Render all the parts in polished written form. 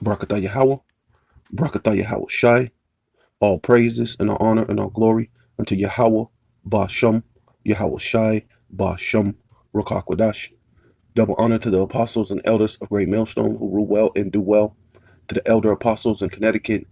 Barakatah Yahweh, Barakatah Yahweh Shai. All praises and all honor and all glory unto Yahweh, Bashem, Yahweh Shai, Bashem, Rakakwadash. Double honor to the apostles and elders of Great Millstone who rule well and do well, to the elder apostles in Connecticut,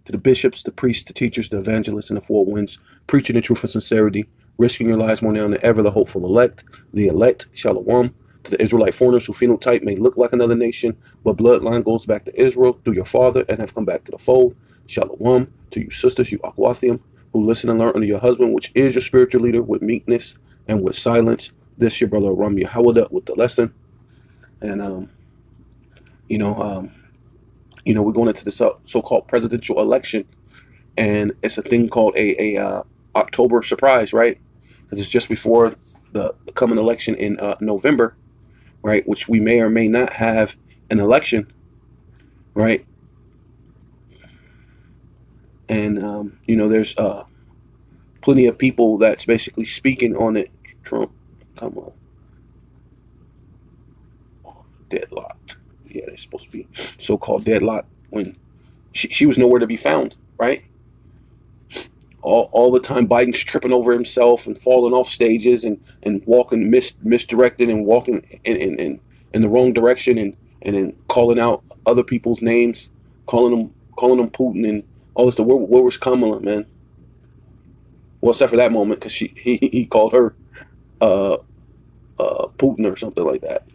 to the bishops, the priests, the teachers, the evangelists, and the four winds, preaching the truth and sincerity, risking your lives more now than ever, the hopeful elect, the elect, Shalom, to the Israelite foreigners who phenotype may look like another nation, but bloodline goes back to Israel through your father and have come back to the fold, Shalom, to you sisters, you Akwathium, who listen and learn under your husband, which is your spiritual leader, with meekness and with silence. This your brother Ram Yahawada with the lesson. And you know, um, we're going into the so-called presidential election, and it's a thing called a October surprise, right? Because it's just before the coming election in November, right? Which we may or may not have an election, right? And there's plenty of people that's basically speaking on it. Trump, come on, deadlocked. Yeah, they're supposed to be so-called deadlocked when she was nowhere to be found, right? All the time Biden's tripping over himself and falling off stages and walking misdirected and walking in the wrong direction and then calling out other people's names, calling them Putin and all this. Where was Kamala, man? Well, except for that moment because he called her uh, Putin or something like that.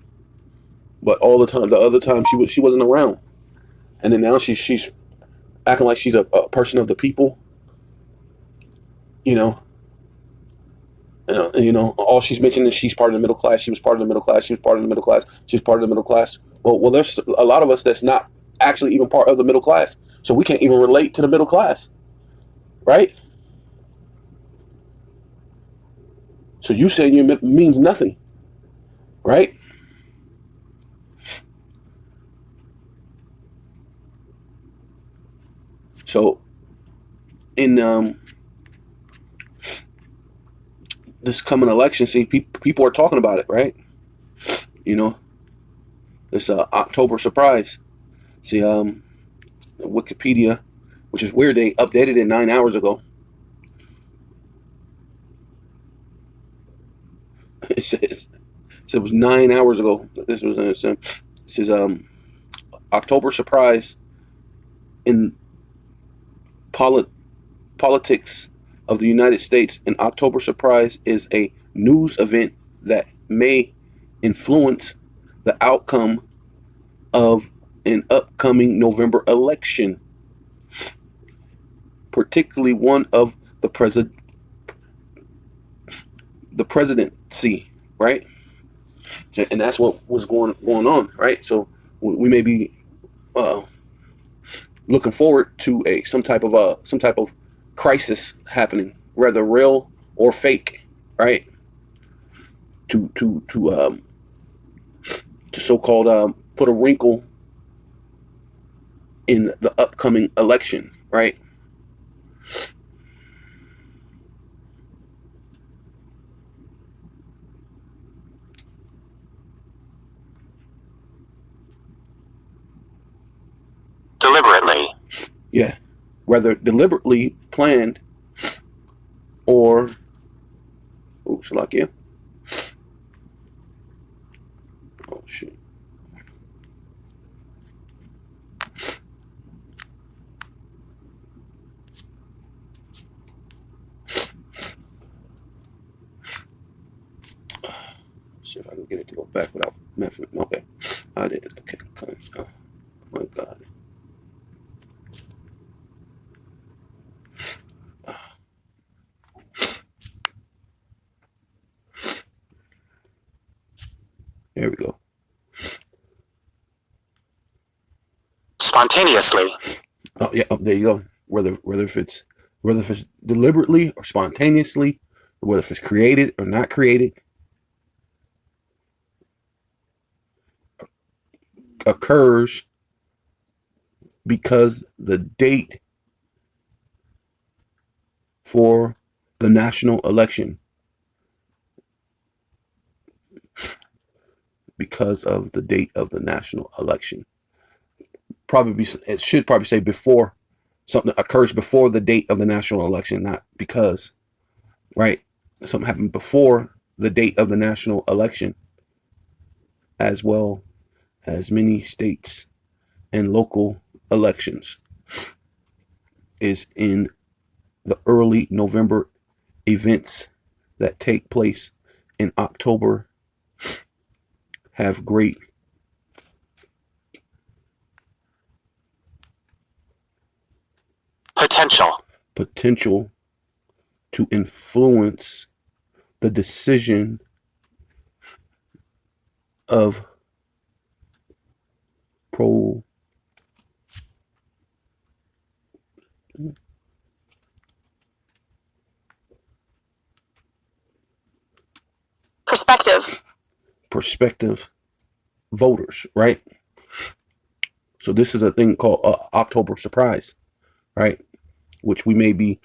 But all the time, the other time she wasn't around, and then now she's acting like she's a person of the people, you know. All she's mentioning is she's part of the middle class. She was part of the middle class. She was part of the middle class. She's part of the middle class. Well, there's a lot of us that's not actually even part of the middle class, so we can't even relate to the middle class, right? So you saying you means nothing, right? So in this coming election, see, people are talking about it, right? You know, this October surprise. See, Wikipedia, which is weird, they updated it 9 hours ago. It says it was 9 hours ago. This was it says October surprise in polit- politics of the United States. An October surprise is a news event that may influence the outcome of an upcoming November election, particularly one of the presidency, right? And that's what was going on, right? So we may be uh, looking forward to a some type of crisis happening, whether real or fake, right? To so-called put a wrinkle in the upcoming election, right? Deliberately. Yeah, whether deliberately planned or Shalakia. Oh shit. See if I can get it to go back without messing. Okay, I did. Okay, oh my God. There we go. Spontaneously. Oh yeah, there you go. Whether if it's deliberately or spontaneously, whether if it's created or not created, occurs because the date for the national election, because of the date of the national election. it should probably say before something occurs before the date of the national election, not because, right? Something happened before the date of the national election, as well as many states and local elections is in the early November. Events that take place in October have great potential to influence the decision of pro prospective voters, right? So this is a thing called October surprise, right? Which we may be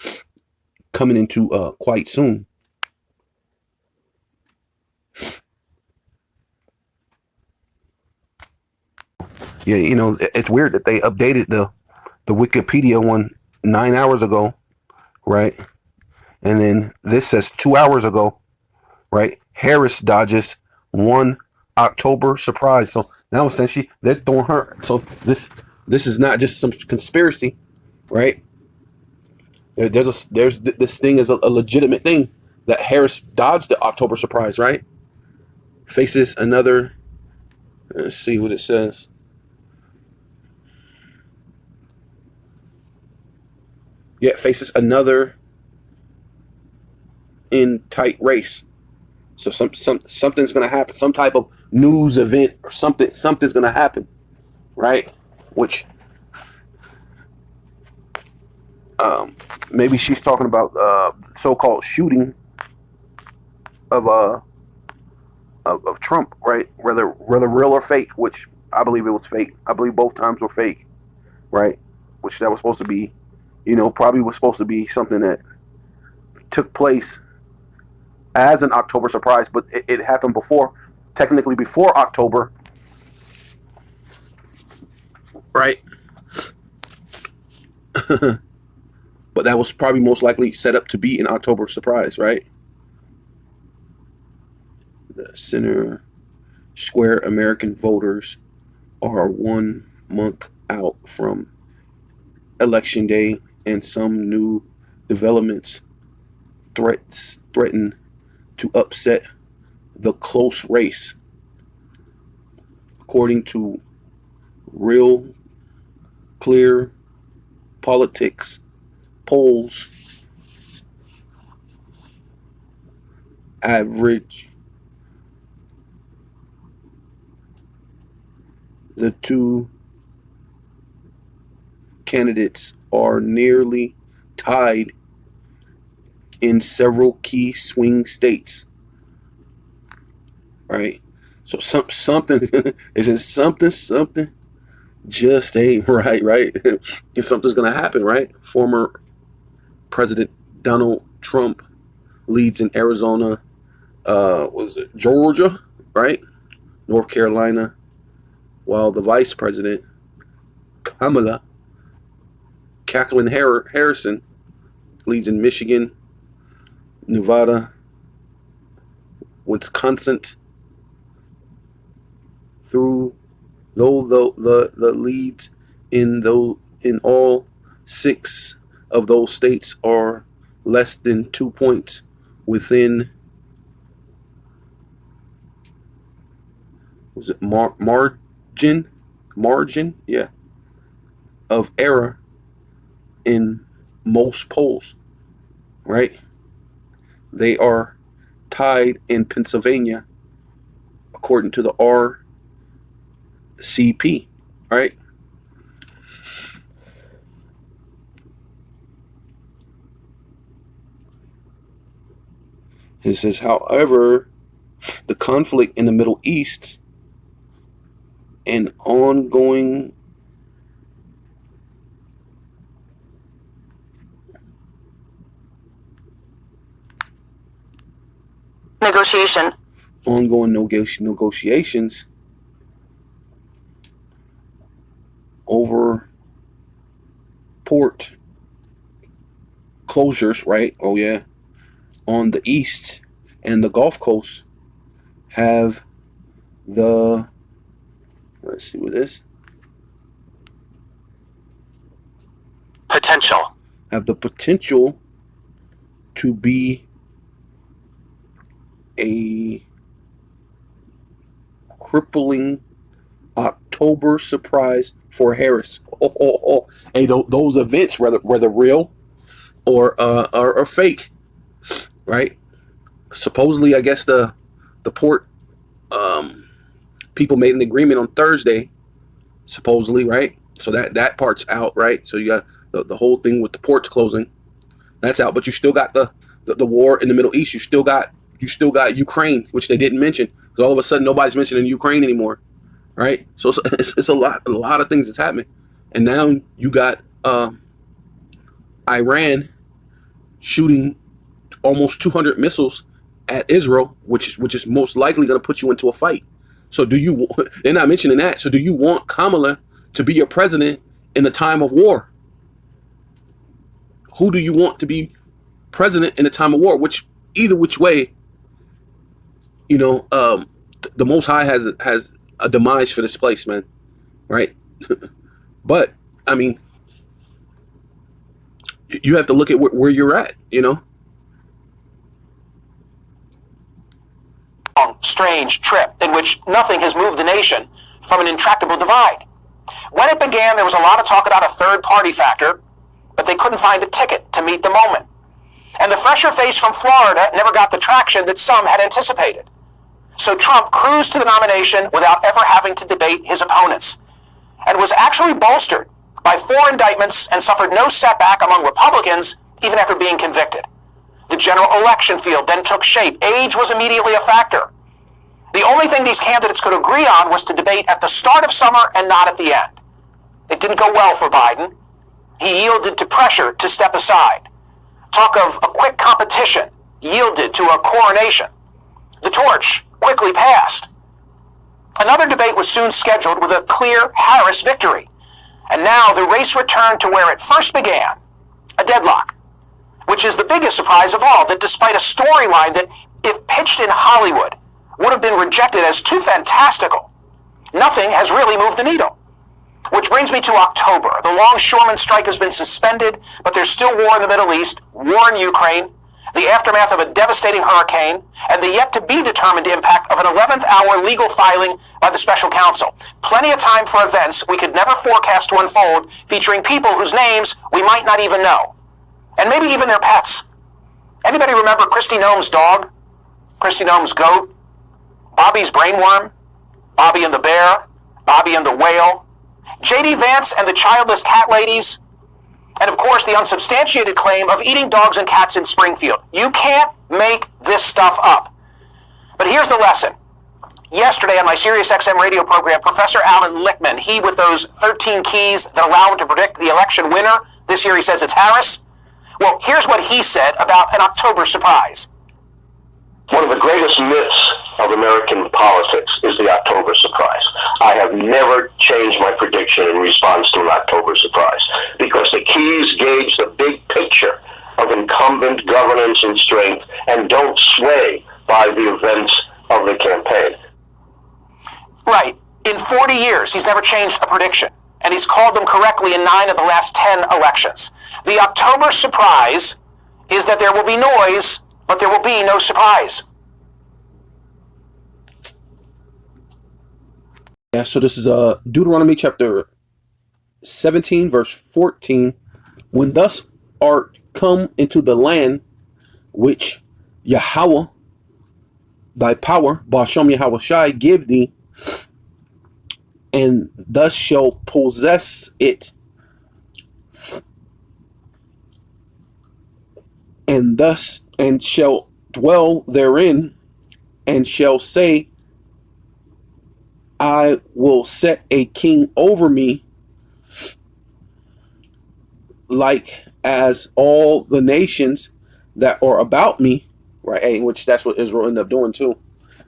coming into quite soon. Yeah, you know, it's weird that they updated the Wikipedia one 9 hours ago, right? And then this says 2 hours ago, right? Harris dodges 1 October surprise. So now essentially they're throwing her. So this is not just some conspiracy, right? There's this thing is a legitimate thing that Harris dodged the October surprise, right? Faces another. Let's see what it says. Yeah, faces another in tight race. So something's gonna happen. Some type of news event or something's gonna happen, right? Which maybe she's talking about so-called shooting of of Trump, right? Whether real or fake, which I believe it was fake. I believe both times were fake, right? Which that was supposed to be, you know, probably was supposed to be something that took place as an October surprise, but it happened before, technically before October, right? But that was probably most likely set up to be an October surprise, right? The Center Square American voters are 1 month out from Election Day, and some new developments threaten to upset the close race. According to Real Clear Politics polls, average the two candidates are nearly tied in several key swing states, right? So something is it something just ain't right? If something's gonna happen, right? Former President Donald Trump leads in Arizona, was it Georgia, right? North Carolina, while the Vice President Kamala Harrison leads in Michigan, Nevada, Wisconsin. Through though the leads in all 6 of those states are less than 2 points within was it margin yeah of error in most polls, right? They are tied in Pennsylvania according to the RCP, right? It says, however, the conflict in the Middle East and ongoing negotiations over port closures, right? Oh yeah, on the east and the Gulf Coast have the, let's see what this, potential, have the potential to be a crippling October surprise for Harris. Hey, those events, whether real or fake, right? Supposedly, I guess the port people made an agreement on Thursday, supposedly, right? So that part's out, right? So you got the whole thing with the ports closing, that's out. But you still got the war in the Middle East. You still got Ukraine, which they didn't mention, because all of a sudden nobody's mentioning Ukraine anymore, right? So it's a lot of things that's happening, and now you got Iran shooting almost 200 missiles at Israel, which is most likely going to put you into a fight. So they're not mentioning that. So do you want Kamala to be your president in the time of war? Who do you want to be president in the time of war? Either which way, the Most High has a demise for this place, man. Right? But I mean, you have to look at where you're at, Strange trip in which nothing has moved the nation from an intractable divide. When it began, there was a lot of talk about a third-party factor, but they couldn't find a ticket to meet the moment. And the fresher face from Florida never got the traction that some had anticipated. So Trump cruised to the nomination without ever having to debate his opponents, and was actually bolstered by 4 indictments and suffered no setback among Republicans even after being convicted. The general election field then took shape. Age was immediately a factor. The only thing these candidates could agree on was to debate at the start of summer and not at the end. It didn't go well for Biden. He yielded to pressure to step aside. Talk of a quick competition yielded to a coronation. The torch quickly passed. Another debate was soon scheduled with a clear Harris victory. And now the race returned to where it first began, a deadlock, which is the biggest surprise of all, that despite a storyline that, if pitched in Hollywood, would have been rejected as too fantastical, nothing has really moved the needle. Which brings me to October. The longshoreman strike has been suspended, but there's still war in the Middle East, war in Ukraine, the aftermath of a devastating hurricane, and the yet-to-be-determined impact of an 11th hour legal filing by the special counsel. Plenty of time for events we could never forecast to unfold, featuring people whose names we might not even know. And maybe even their pets. Anybody remember Kristi Noem's dog? Kristi Noem's goat? Bobby's brainworm? Bobby and the bear? Bobby and the whale? J.D. Vance and the childless cat ladies? And of course the unsubstantiated claim of eating dogs and cats in Springfield. You can't make this stuff up. But here's the lesson. Yesterday on my SiriusXM radio program, Professor Alan Lichtman, he with those 13 keys that allow him to predict the election winner, this year he says it's Harris. Well, here's what he said about an October surprise. One of the greatest myths of American politics is the October surprise. I have never changed my prediction in response to an October surprise, because the keys gauge the big picture of incumbent governance and strength and don't sway by the events of the campaign. Right. In 40 years, he's never changed a prediction, and he's called them correctly in 9 of the last 10 elections. The October surprise is that there will be noise, but there will be no surprise. Yeah, so this is Deuteronomy chapter 17, verse 14. When thus art come into the land which Yahweh, thy power, Bashem Yahweh Shai, give thee, and thus shall possess it, and shall dwell therein, and shall say, I will set a king over me, like as all the nations that are about me, right? Which that's what Israel ended up doing too,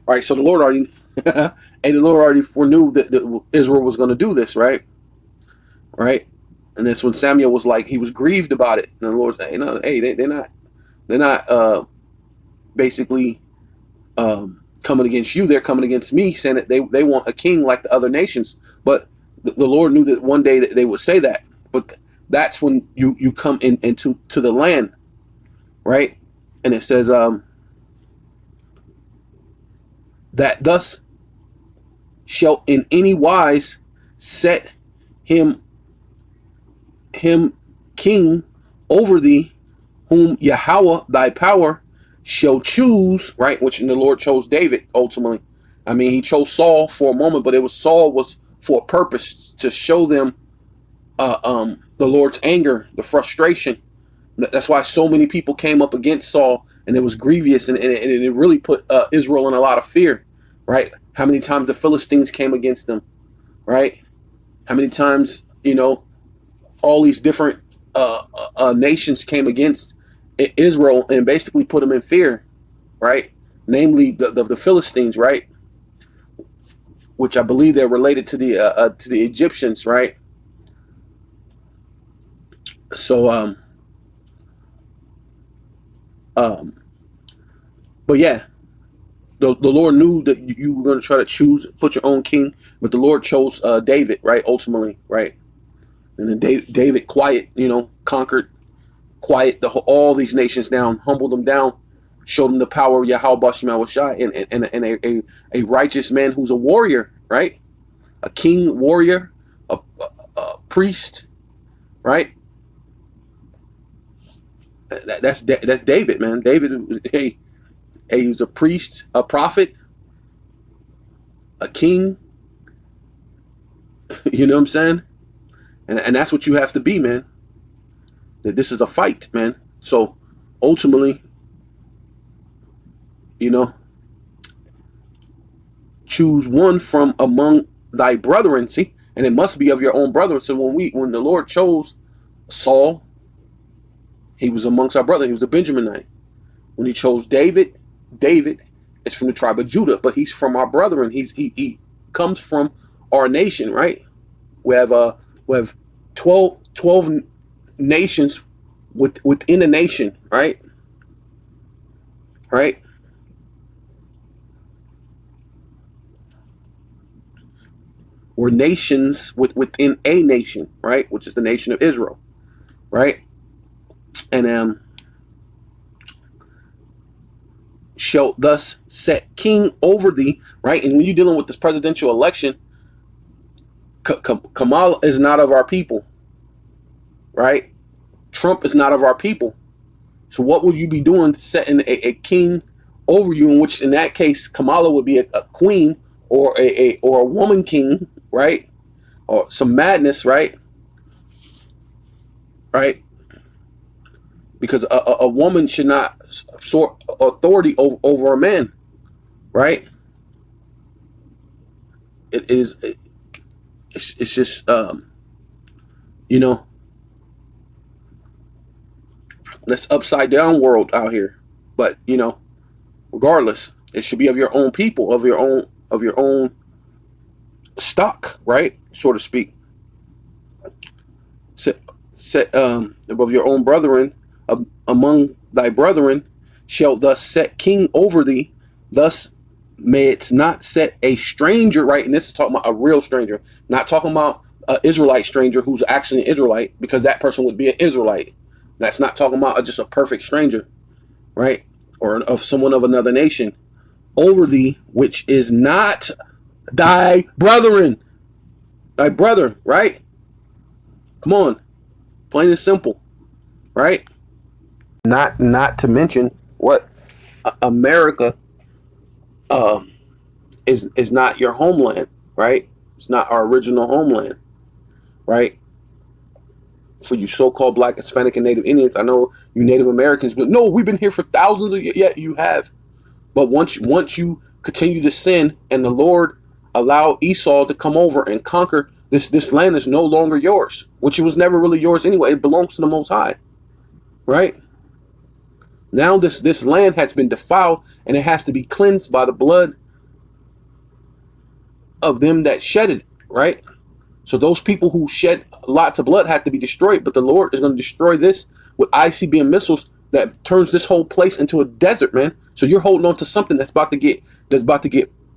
right? So the Lord already, and the Lord already foreknew that Israel was going to do this, right? right? And that's when Samuel was like, he was grieved about it. And the Lord said, hey, no, hey, they're not basically coming against you. They're coming against me, saying that they want a king like the other nations. But the Lord knew that one day that they would say that. But that's when you come into the land, right? And it says that thus shall in any wise set him king over thee, whom Yahweh thy power shall choose, right? Which the Lord chose David ultimately. I mean, he chose Saul for a moment, but Saul was for a purpose, to show them the Lord's anger, the frustration. That's why so many people came up against Saul, and it was grievous, and it really put Israel in a lot of fear, right? How many times the Philistines came against them, right? How many times, all these different nations came against Israel and basically put them in fear, right? Namely the Philistines, right? Which I believe they're related to the Egyptians, right? So but yeah, the Lord knew that you were going to try to put your own king, but the Lord chose David, right? Ultimately, right? And then David conquered, all these nations down, humbled them down, showed them the power of Yahweh Bashem Yahushai, and a righteous man who's a warrior, right? A king, warrior, a priest, right? That's David, man. David, he was a priest, a prophet, a king. You know what I'm saying? And that's what you have to be, man. That this is a fight, man. So ultimately, choose one from among thy brethren. See, and it must be of your own brethren. So when the Lord chose Saul, he was amongst our brethren. He was a Benjaminite. When he chose David is from the tribe of Judah, but he's from our brethren. He comes from our nation, right? We have 12 nations within a nation, right? Right? We're nations within a nation, right? Which is the nation of Israel, right? And shall thus set king over thee, right? And when you're dealing with this presidential election, Kamala is not of our people, right? Trump is not of our people. So what would you be doing, setting a king over you, in which in that case Kamala would be a queen or a woman king, right? Or some madness, right? Right? Because a woman should not exert authority over a man, right? It's just that's upside down world out here. But regardless, it should be of your own people, of your own stock, right? So to speak. Set above your own brethren, among thy brethren, shall thus set king over thee. Thus may it not set a stranger, right? And this is talking about a real stranger, not talking about an Israelite stranger who's actually an Israelite, because that person would be an Israelite. That's not talking about just a perfect stranger, right? Or of someone of another nation over thee, which is not thy brethren, thy brother, right? Come on, plain and simple, right? Not to mention what America is not your homeland, right? It's not our original homeland, right? For you so-called Black, Hispanic, and Native Indians, I know you Native Americans, but no, we've been here for thousands of years. Yeah, you have. But once you continue to sin, and the Lord allow Esau to come over and conquer this land, is no longer yours, which it was never really yours anyway. It belongs to the Most High, right? Now this land has been defiled, and it has to be cleansed by the blood of them that shed it, right? So those people who shed lots of blood had to be destroyed, but the Lord is going to destroy this with ICBM missiles that turns this whole place into a desert, man. So you're holding on to something that's about to get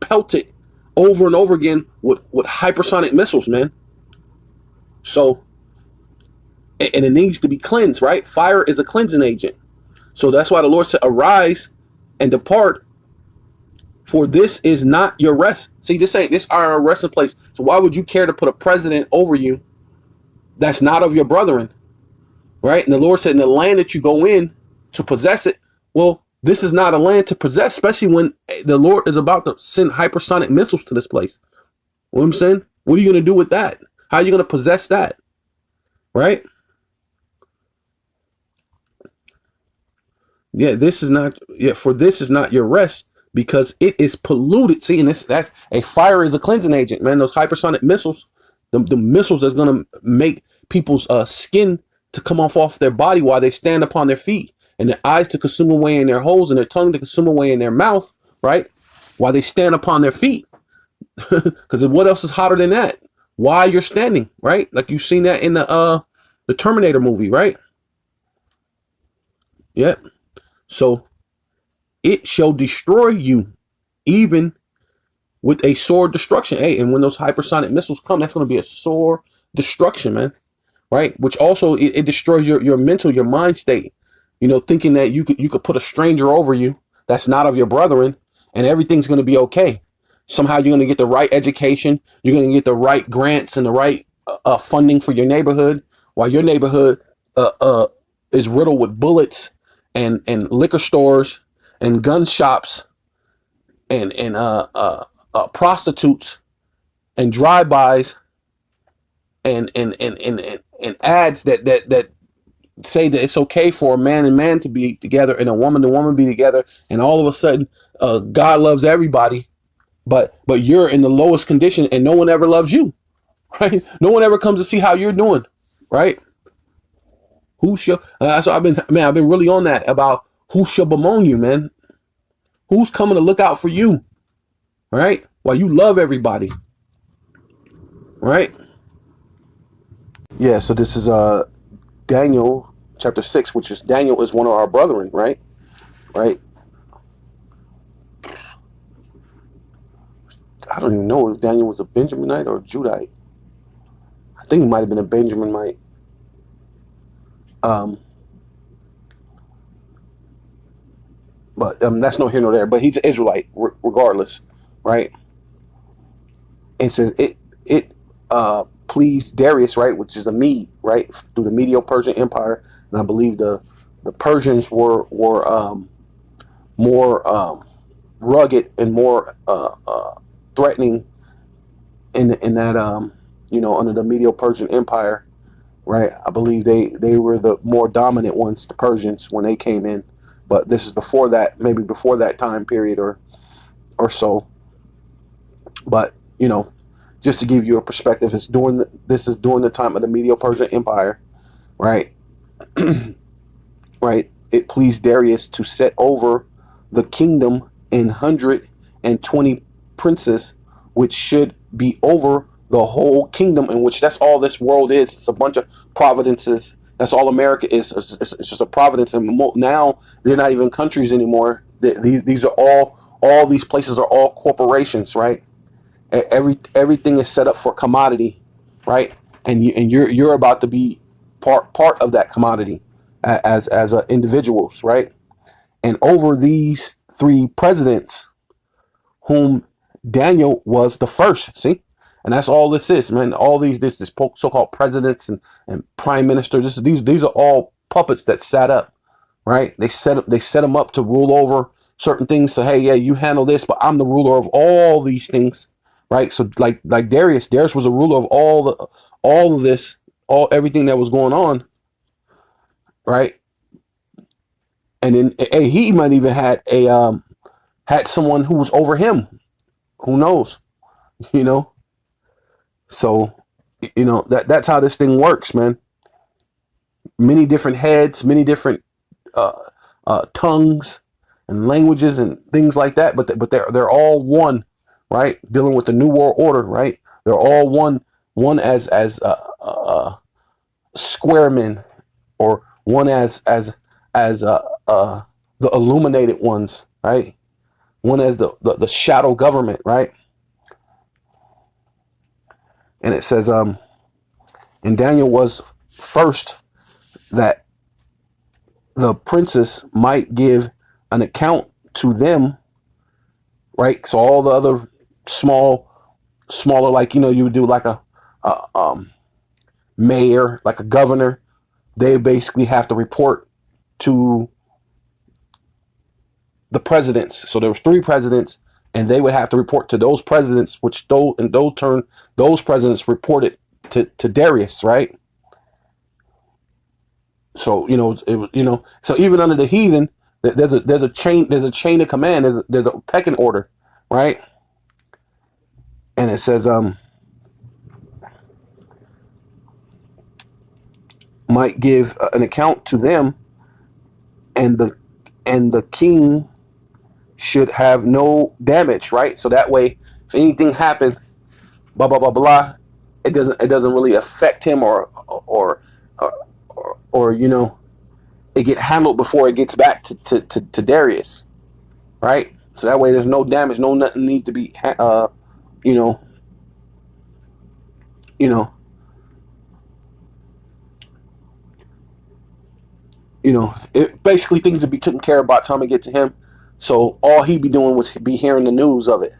pelted over and over again with hypersonic missiles, man. So, and it needs to be cleansed, right? Fire is a cleansing agent. So that's why the Lord said, arise and depart, for this is not your rest. See, this our resting place. So why would you care to put a president over you that's not of your brethren, right? And the Lord said, in the land that you go in to possess it, well, this is not a land to possess, especially when the Lord is about to send hypersonic missiles to this place. You know what I'm saying? What are you going to do with that? How are you going to possess that? Right? Yeah, for this is not your rest, because it is polluted. See, and that's a fire is a cleansing agent, man. Those hypersonic missiles, the missiles that's going to make people's skin to come off their body while they stand upon their feet, and their eyes to consume away in their holes, and their tongue to consume away in their mouth, right? While they stand upon their feet. Because what else is hotter than that? While you're standing, right? Like you've seen that in the Terminator movie, right? Yep. So it shall destroy you, even with a sword destruction. Hey, and when those hypersonic missiles come, that's going to be a sword destruction, man. Right? Which also it destroys your mental, your mind state. You know, thinking that you could put a stranger over you that's not of your brethren, and everything's going to be okay. Somehow you're going to get the right education. You're going to get the right grants and the right funding for your neighborhood, while your neighborhood is riddled with bullets and liquor stores and gun shops and prostitutes and drive-bys and ads that say that it's okay for a man and man to be together and a woman to woman be together, and all of a sudden God loves everybody, but you're in the lowest condition and no one ever loves you, right? No one ever comes to see how you're doing, right? Who shall? So I've been really on that about who shall bemoan you, man. Who's coming to look out for you, right? While you love everybody, right? Yeah. So this is Daniel chapter 6, which is Daniel is one of our brethren, right? Right. I don't even know if Daniel was a Benjaminite or a Judite. I think he might have been a Benjaminite. But that's no here nor there. But he's an Israelite, regardless, right? And says it pleased Darius, right, which is a Mede, right, through the Medo-Persian Empire, and I believe the Persians were more rugged and more threatening in that under the Medo-Persian Empire, right? I believe they were the more dominant ones, the Persians, when they came in. But this is before that, maybe before that time period or so. But just to give you a perspective, this is during the time of the Medo-Persian Empire, right? Right. It pleased Darius to set over the kingdom 120 princes, which should be over the whole kingdom, in which that's all this world is. It's a bunch of providences. That's all America is. It's just a providence. And now they're not even countries anymore. These are all these places are all corporations, right? Everything is set up for commodity, right? And you're about to be part of that commodity as individuals, right? And over these 3 presidents, whom Daniel was the first. See, and that's all this is, man. All this so-called presidents and prime ministers. These are all puppets that sat up, right? They set them up to rule over certain things. So hey, yeah, you handle this, but I'm the ruler of all these things, right? So like Darius was a ruler of all of this, everything that was going on, right? And then he might even had someone who was over him. Who knows? So that's how this thing works, man. Many different heads, many different tongues and languages and things like that, but they're all one, right? Dealing with the New World Order, right? They're all one one as squaremen, or one as the illuminated ones, right? One as the shadow government, right? And it says, and Daniel was first that the princess might give an account to them, right? So all the other smaller, like, you know, you would do like a mayor, like a governor, they basically have to report to the presidents. So there was 3 presidents, and they would have to report to those presidents, which those presidents reported to Darius, right? So, you know, so even under the heathen, there's a chain of command, there's a pecking order, right? And it says, might give an account to them, and the king should have no damage, right? So that way, if anything happened, blah blah blah blah, it doesn't really affect him, or you know, it get handled before it gets back to Darius, right? So that way, there's no damage, nothing need to be you know, it basically, things would be taken care of by the time it get to him. So all he'd be doing was be hearing the news of it.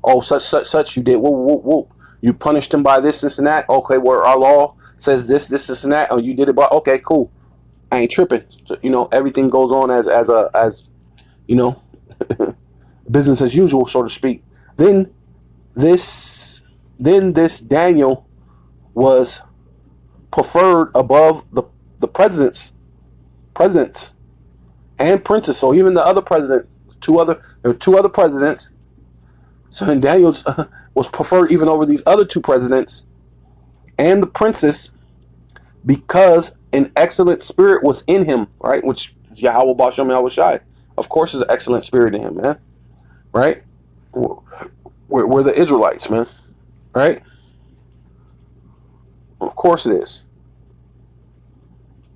Oh, such you did. Whoop, whoop, whoop. You punished him by this and that. Okay, where our law says this and that. Oh, you did it by, okay, cool. I ain't tripping. So, you know, everything goes on as you know, business as usual, so to speak. Then this Daniel was preferred above the presidents and princes. So even the other presidents, there were 2 other presidents. So then Daniel was preferred even over these other 2 presidents and the princes, because an excellent spirit was in him, right? Which is Yahweh Bashem Yahweh Shai. Of course, there's an excellent spirit in him, man. Right? We're the Israelites, man. Right? Of course it is.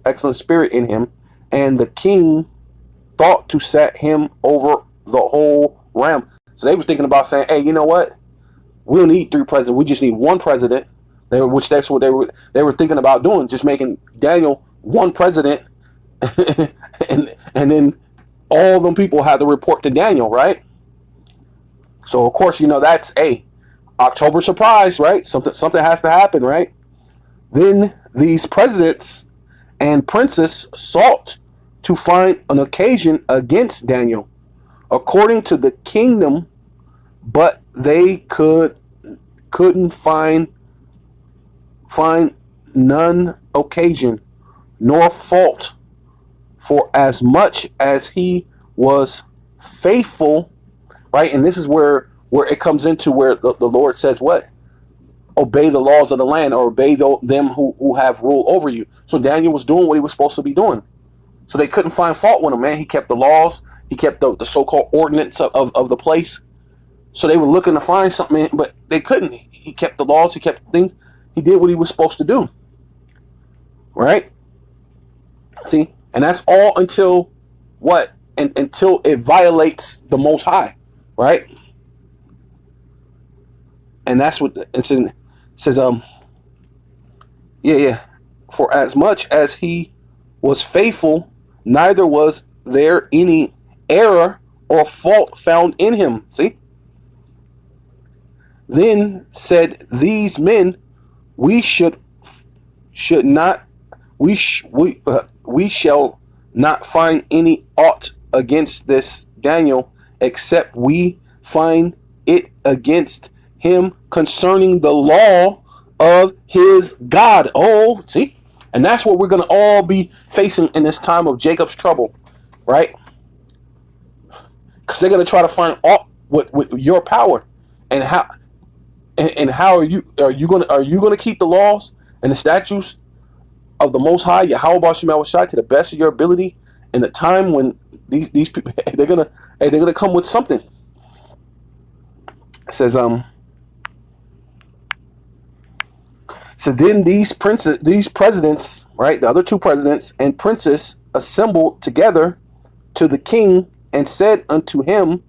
Excellent spirit in him. And the king thought to set him over the whole realm. So they were thinking about saying, hey, you know what? We don't need 3 presidents. We just need 1 president. That's what they were thinking about doing, just making Daniel 1 president, and then all them people had to report to Daniel, right? So of course, you know, that's a October surprise, right? Something has to happen, right? Then these presidents and princes sought to find an occasion against Daniel, according to the kingdom, but they couldn't find none occasion nor fault, for as much as he was faithful, right? And this is where it comes into where the Lord says what? Obey the laws of the land, or obey them who have rule over you. So Daniel was doing what he was supposed to be doing. So they couldn't find fault with him, man. He kept the laws. He kept the so-called ordinance of the place. So they were looking to find something, but they couldn't. He kept the laws. He kept things. He did what he was supposed to do. Right? See? And that's all until what? Until it violates the Most High. Right? And that's what it says. For as much as he was faithful, neither was there any error or fault found in him. See? Then said these men, we shall not find any aught against this Daniel, except we find it against him concerning the law of his God. Oh, see? And that's what we're going to all be facing in this time of Jacob's trouble, right? Because they're going to try to find aught with your power. And how are you going to keep the laws and the statutes of the Most High, Yahweh Bashem Yahweh Shai, to the best of your ability in the time when these people, they're gonna come with something. It says So then these presidents, right, the other two presidents and princes assembled together to the king and said unto him,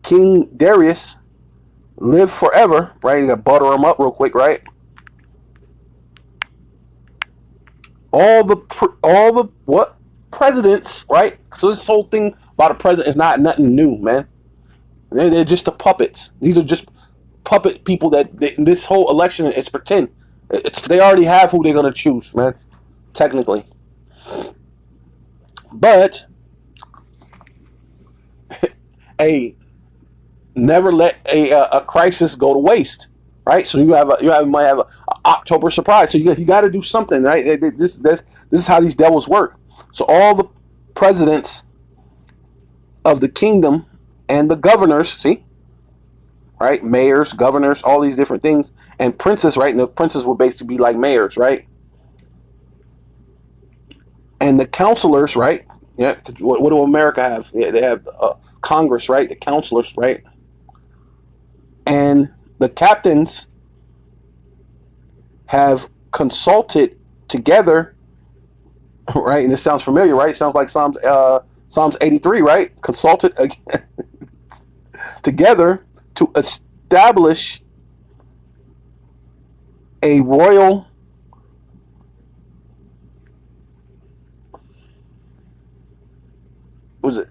King Darius, live forever, right? You got to butter him up real quick, right? All the what presidents, right? So this whole thing about a president is not nothing new, man. They're just the puppets. These are just puppet people this whole election is pretend. They already have who they're gonna choose, man. Technically, but never let a crisis go to waste, right? So you might have a October surprise. So you got to do something, right? This is how these devils work. So all the presidents of the kingdom and the governors, see, right? Mayors, governors, all these different things, and princes, right? And the princes will basically be like mayors, right? And the counselors, right? Yeah. What do America have? Yeah, they have Congress, right? The counselors, right? And the captains have consulted together, right? And this sounds familiar, right? It sounds like Psalms 83, right? Consulted together to establish a royal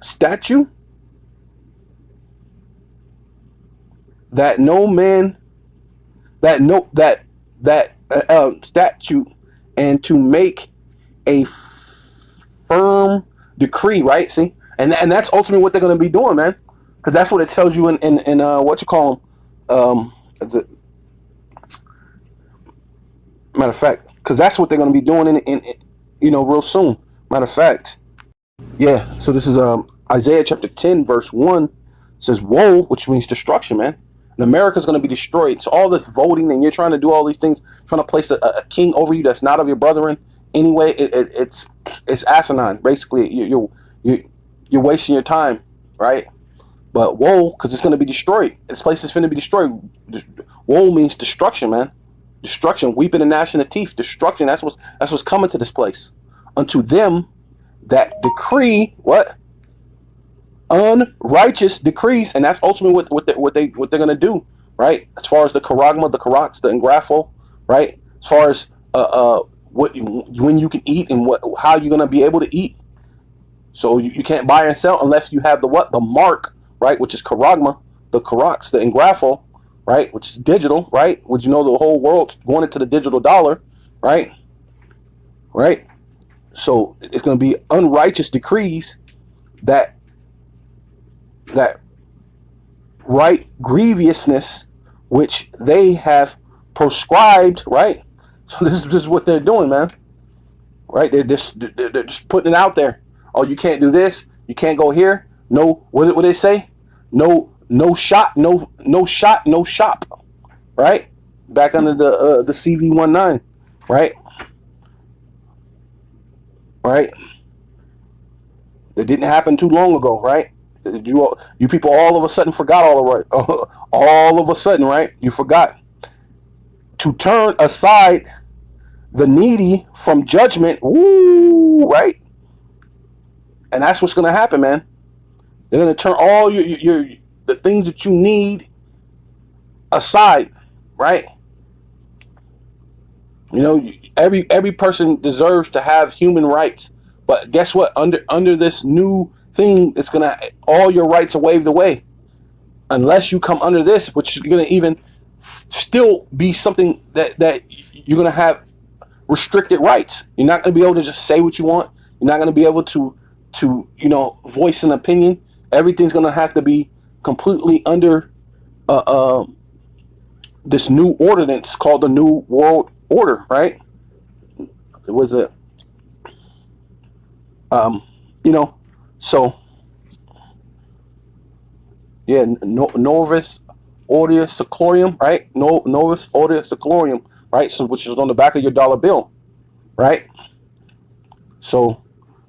statue that no man statute, and to make a firm decree, right? See, and that's ultimately what they're going to be doing, man, because that's what it tells you in what you call them. Is it matter of fact? Because that's what they're going to be doing in real soon. Matter of fact, yeah. So this is Isaiah chapter 10 verse 1. It says woe, which means destruction, man. And America's going to be destroyed. So all this voting and you're trying to do all these things, trying to place a king over you that's not of your brethren anyway, it's asinine. Basically, you're wasting your time, right? But woe, because it's going to be destroyed. This place is going to be destroyed. Woe means destruction, man. Destruction, weeping and gnashing of teeth. Destruction. That's what's coming to this place. Unto them that decree what? Unrighteous decrees, and that's ultimately what they're gonna do, right? As far as the charagma, the karaks, the engraphel, right? As far as when you can eat and how you're gonna be able to eat. So you can't buy and sell unless you have the mark, right? Which is charagma, the karaks, the engraphel, right? Which is digital, right? Which the whole world's going into the digital dollar, right? Right. So it's gonna be unrighteous decrees that right grievousness which they have prescribed, right? So this is what they're doing, man, right? They're just putting it out there. Oh, you can't do this, you can't go here, no, what they say, no shot, no shot, no shop, right? Back under the CV19, right? That didn't happen too long ago, right? You people all of a sudden forgot all of a sudden, right? You forgot to turn aside the needy from judgment. Woo, right? And that's what's going to happen, man. They're going to turn all the things that you need aside, right? Every person deserves to have human rights, but guess what? Under this new thing, it's gonna all your rights are waived away unless you come under this, which is gonna even still be something that you're gonna have restricted rights. You're not gonna be able to just say what you want. You're not gonna be able to voice an opinion. Everything's gonna have to be completely under this new ordinance called the New World Order, right? It was so yeah, Novus Order Seclorum, right? Novus Order Seclorum, right? So which is on the back of your dollar bill, right? So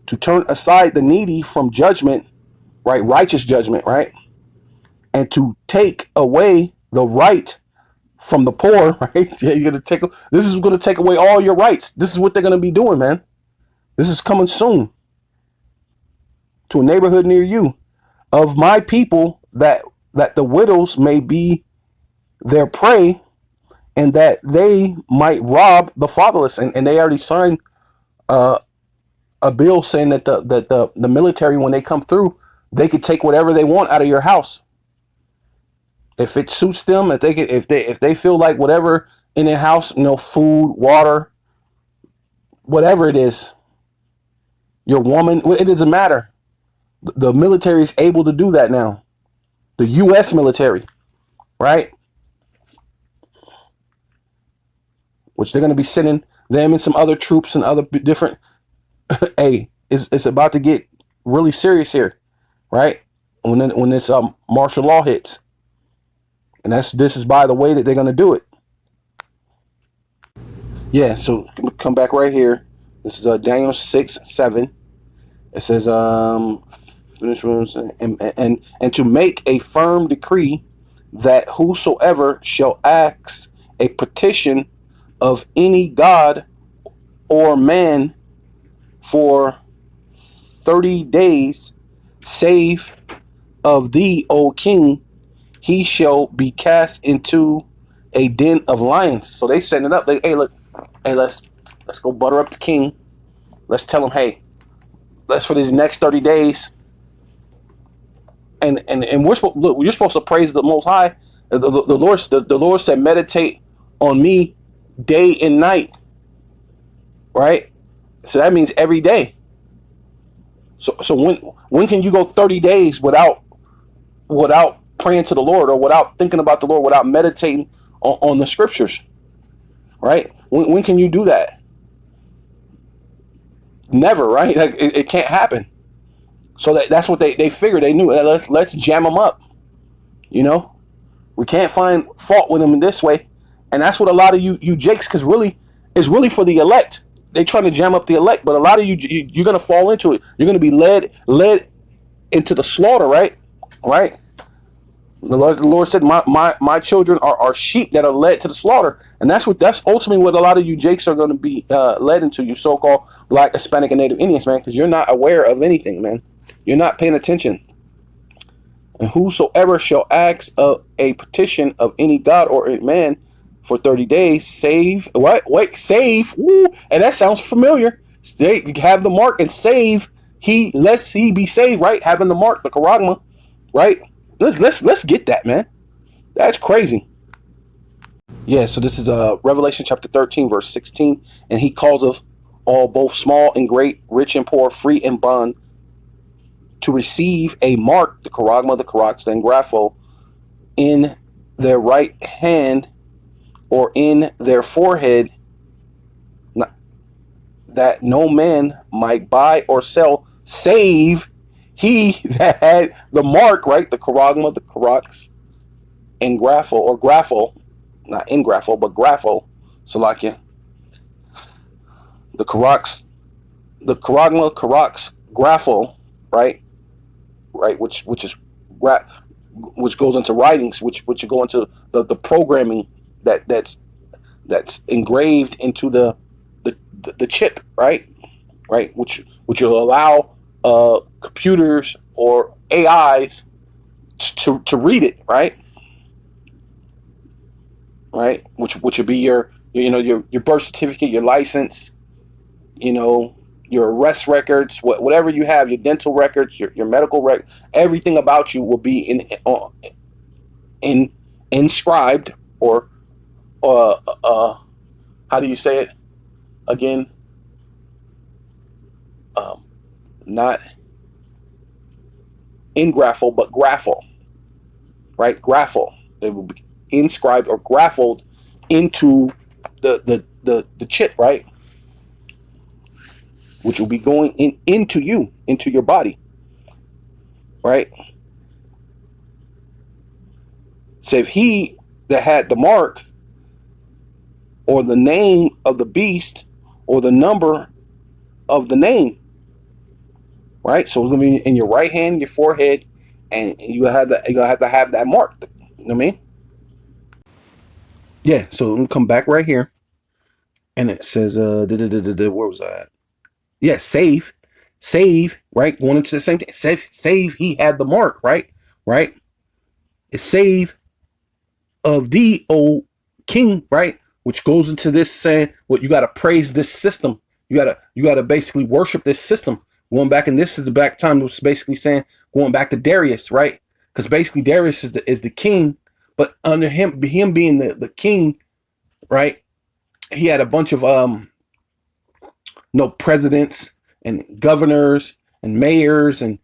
to turn aside the needy from judgment, right? Righteous judgment, right? And to take away the right from the poor, right? Yeah, you're gonna take. This is gonna take away all your rights. This is what they're gonna be doing, man. This is coming soon to a neighborhood near you. Of my people, that the widows may be their prey, and that they might rob the fatherless. And they already signed a bill saying that the military, when they come through, they could take whatever they want out of your house if it suits them. If they feel like whatever in their house, food, water, whatever it is, your woman, it doesn't matter. The military is able to do that now. The U.S. military, right? Which they're going to be sending them and some other troops and other different. Hey, it's about to get really serious here, right? When this martial law hits, and this is by the way that they're going to do it. Yeah, so come back right here. This is Daniel 6:7. It says, finish and to make a firm decree that whosoever shall ask a petition of any god or man for 30 days, save of thee, O king, he shall be cast into a den of lions. So they setting it up. Hey, look, hey, let's go butter up the king. Let's tell him, hey, let's for these next 30 days. And we're look, you're supposed to praise the Most High. The Lord said, meditate on me day and night. Right? So that means every day. So when can you go 30 days without praying to the Lord, or without thinking about the Lord, without meditating on the scriptures? Right? When can you do that? Never, right? Like, it can't happen. So that's what they figured. They knew, let's jam them up. We can't find fault with them in this way. And that's what a lot of you jakes, because really, it's really for the elect. They trying to jam up the elect, but a lot of you're going to fall into it. You're going to be led into the slaughter, right? Right? The Lord said, my children are sheep that are led to the slaughter. And that's ultimately what a lot of you jakes are going to be led into, you so-called Black, Hispanic, and Native Indians, man, because you're not aware of anything, man. You're not paying attention. And whosoever shall ask a petition of any god or a man for 30 days, save, what? Wait, save, woo, and that sounds familiar. They have the mark and save, lest he be saved, right? Having the mark, the charagma, right? Let's get that, man. That's crazy. Yeah, so this is Revelation chapter 13, verse 16. And he calls of all, both small and great, rich and poor, free and bond, to receive a mark, the charagma, the charax, and grapho, in their right hand or in their forehead, that no man might buy or sell, save he that had the mark, right? The charagma, the charax, and grapho, or grapho, not in grapho, but grapho, Salakia. The charax, the charagma, charax, grapho, right? Right, which goes into writings, which go into the programming that's engraved into the chip, right, which will allow computers or AIs to read it, right, which will be your birth certificate, your license, your arrest records, whatever you have, your dental records, your medical record, everything about you will be inscribed, or how do you say it again? Not in grapho, but grapho, right? Grapho. It will be inscribed or grapholed into the chip, right? Which will be going into your body, right? So if he that had the mark, or the name of the beast, or the number of the name, right? So it's gonna be in your right hand, your forehead, and you're gonna have to have that mark. You know what I mean? Yeah, so let me come back right here. And it says, where was I at? Yeah, save, right? Going into the same thing. Save, he had the mark, right? Right? It's save of the old king, right? Which goes into this saying, well, you got to praise this system. You gotta basically worship this system. Going back, and this is the back time, it was basically saying, going back to Darius, right? Because basically Darius is the king, but under him being the king, right? He had a bunch of presidents and governors and mayors and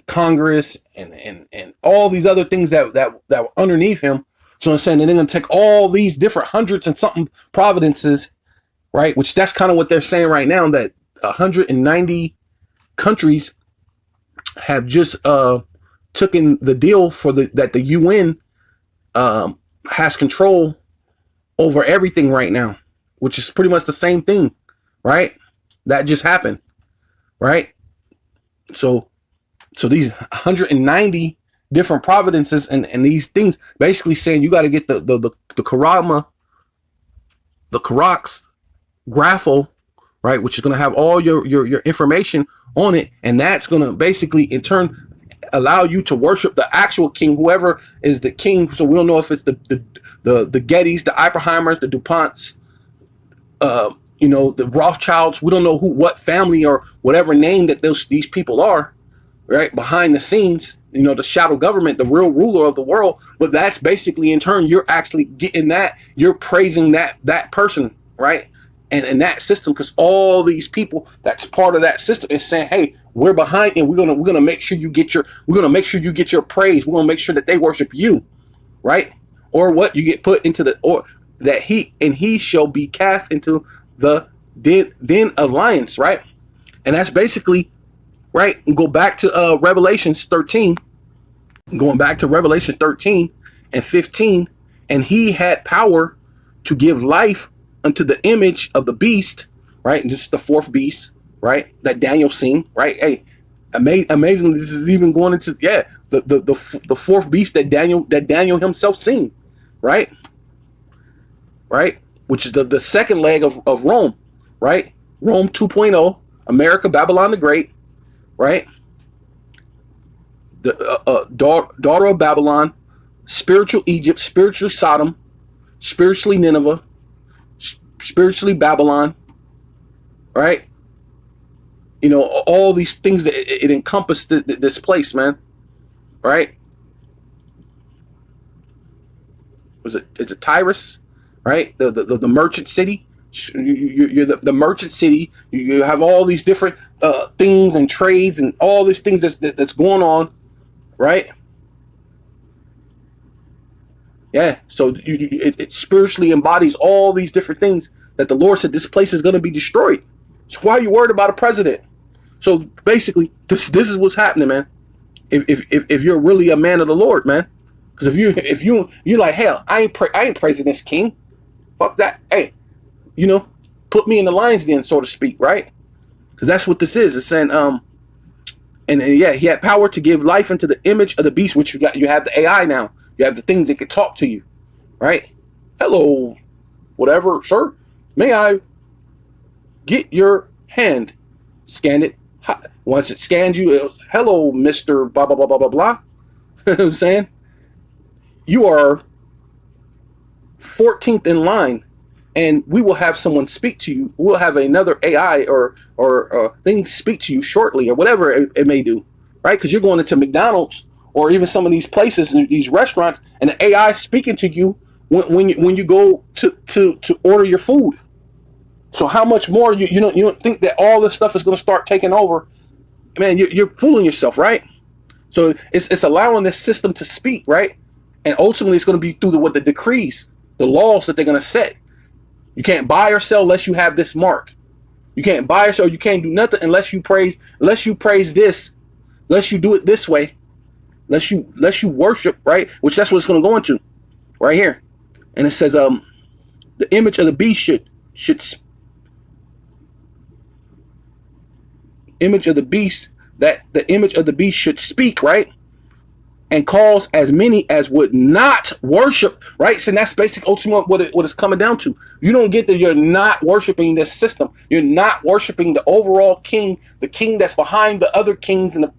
Congress and all these other things that were underneath him. So I'm saying that they're gonna take all these different hundreds and something providences, right? Which that's kind of what they're saying right now, that 190 countries have just taken the deal for that the UN has control over everything right now, which is pretty much the same thing, right? That just happened, right? So these 190 different providences and these things basically saying you got to get the Karax Graphel, right, which is going to have all your information on it, and that's going to basically in turn allow you to worship the actual king, whoever is the king. So we don't know if it's the Gettys, the Oppenheimers, the DuPonts, the Rothschilds. We don't know what family or whatever name that these people are, right, behind the scenes, the shadow government, the real ruler of the world. But that's basically in turn, you're actually getting that, you're praising that person, right? And that system, because all these people that's part of that system is saying, hey, we're behind, and we're gonna make sure you get your praise. We're gonna make sure that they worship you, right? Or what you get put into that he shall be cast into the den alliance, right? And that's basically right. Go back to Revelations 13. Going back to Revelation 13 and 15, and he had power to give life unto the image of the beast, right? And this is the fourth beast, right? That Daniel seen, right? Hey, amazing. This is even going into the fourth beast that Daniel himself seen, right? Right? Which is the second leg of Rome, right? Rome 2.0, America, Babylon the Great, right? The daughter of Babylon, spiritual Egypt, spiritual Sodom, spiritually Nineveh, spiritually Babylon, right? All these things that it encompassed this place, man, right? It's a Tyrus, right? The merchant city. You're the merchant city. You have all these different things and trades and all these things that's going on, right? Yeah. So it spiritually embodies all these different things that the Lord said this place is going to be destroyed. So why are you worried about a president? So basically, this is what's happening, man. If you're really a man of the Lord, man, because if you're like, hell, I ain't praising this king. Fuck that. Hey, put me in the lion's den, so to speak, right? Because that's what this is. It's saying, and yeah, he had power to give life into the image of the beast, which you have the AI now. You have the things that can talk to you, right? Hello, whatever, sir. May I get your hand? Scan it. Once it scans you, it was, hello, Mr. Blah, blah, blah, blah, blah, blah. You know what I'm saying? You are 14th in line, and we will have someone speak to you. We'll have another AI or thing speak to you shortly, or whatever it may do, right? Because you're going into McDonald's or even some of these places and these restaurants, and the AI speaking to you when you go to order your food. So how much more you don't think that all this stuff is going to start taking over? Man, you're fooling yourself, right? So it's allowing this system to speak, right? And ultimately, it's going to be through the decrees, the laws that they're going to set. You can't buy or sell unless you have this mark. You can't buy or sell. You can't do nothing unless you praise this, unless you do it this way, unless you worship, right? Which that's what it's going to go into, right here. And it says, the image of the beast should image of the beast, that the image of the beast should speak, right? and cause as many as would not worship, right? So that's basically ultimately what it's coming down to. You don't get that you're not worshiping this system. You're not worshiping the overall king, the king that's behind the other kings and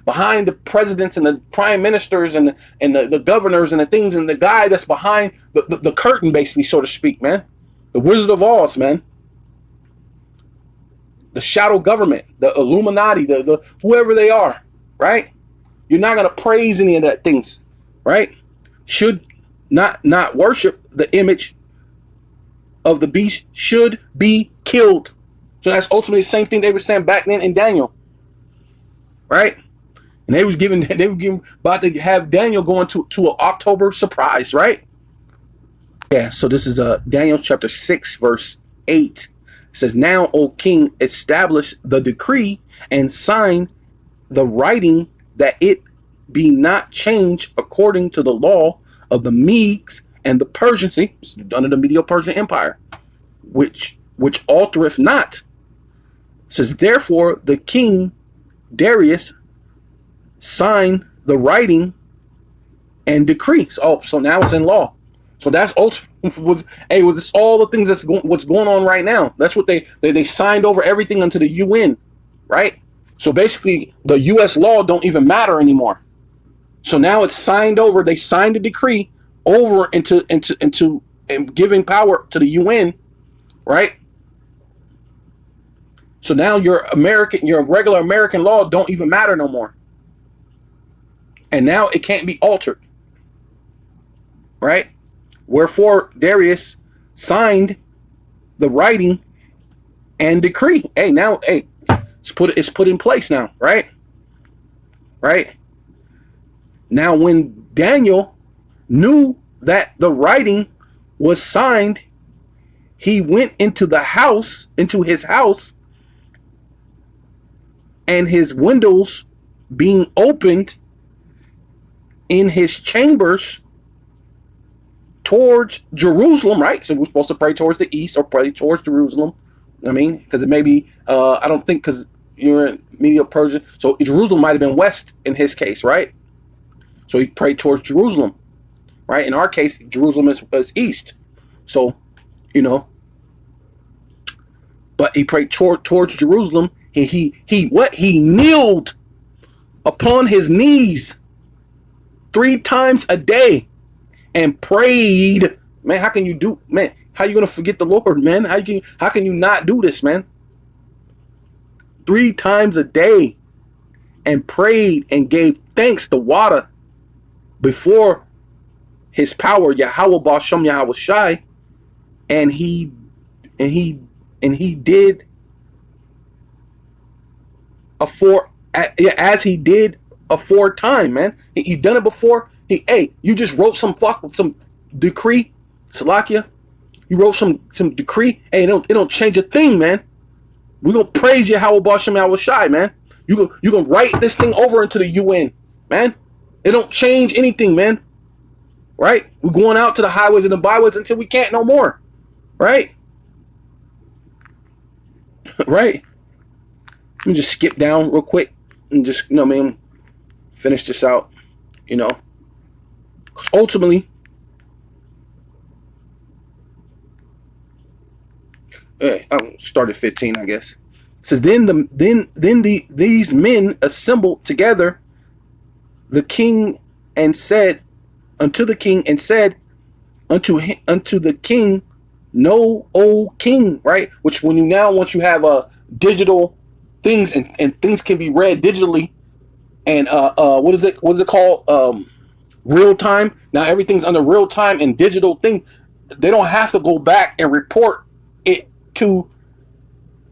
behind the presidents and the prime ministers and the governors and the things, and the guy that's behind the curtain, basically, so to speak, man. The Wizard of Oz, man. The shadow government, the Illuminati, the whoever they are, right? You're not going to praise any of that things, right? Should not worship the image of the beast, should be killed. So that's ultimately the same thing they were saying back then in Daniel, right? And they were about to have Daniel going to an October surprise, right? Yeah, so this is Daniel chapter 6, verse 8. It says, "Now, O king, establish the decree and sign the writing, that it be not changed according to the law of the Medes and the Persians," see, under the Medo-Persian Empire, which altereth not. It says, "Therefore the king Darius signed the writing and decree." So now it's in law. So that's was all the things what's going on right now. That's what they signed over everything unto the UN, right? So basically, the U.S. law don't even matter anymore. So now it's signed over. They signed the decree over into and giving power to the UN, right? So now your regular American law don't even matter no more. And now it can't be altered, right? Wherefore Darius signed the writing and decree. It's put in place now, right? Right? Now, when Daniel knew that the writing was signed, he went into his house, and his windows being opened in his chambers towards Jerusalem, right? So we're supposed to pray towards the east or pray towards Jerusalem. I mean, because it may be, I don't think, because you're in Medo-Persia, so Jerusalem might have been west in his case, right? So he prayed towards Jerusalem, right? In our case, Jerusalem is east. So, but he prayed towards Jerusalem. He kneeled upon his knees 3 times a day and prayed. Man, how can you how you gonna forget the Lord, man? How can you not do this, man? 3 times a day, and prayed and gave thanks to water before his power, Yahweh Ba'Shem Yahweh Shai, and he did as he did aforetime, man. He done it before. You just wrote some decree, Salakia. You wrote some decree. Hey, it don't change a thing, man. We're gonna praise Yahweh Ba'Shem Yahweh Shai, man. You gonna write this thing over into the UN, man. It don't change anything, man. Right? We're going out to the highways and the byways until we can't no more. Right? Right? Let me just skip down real quick and just, finish this out. Because ultimately, I'll start at 15, I guess. It says, these men assembled together the king and said unto the king unto the king, "Know, O king," right? Which once you have digital things and things can be read digitally, and what is it called? Real time. Now everything's under real time and digital thing. They don't have to go back and report it to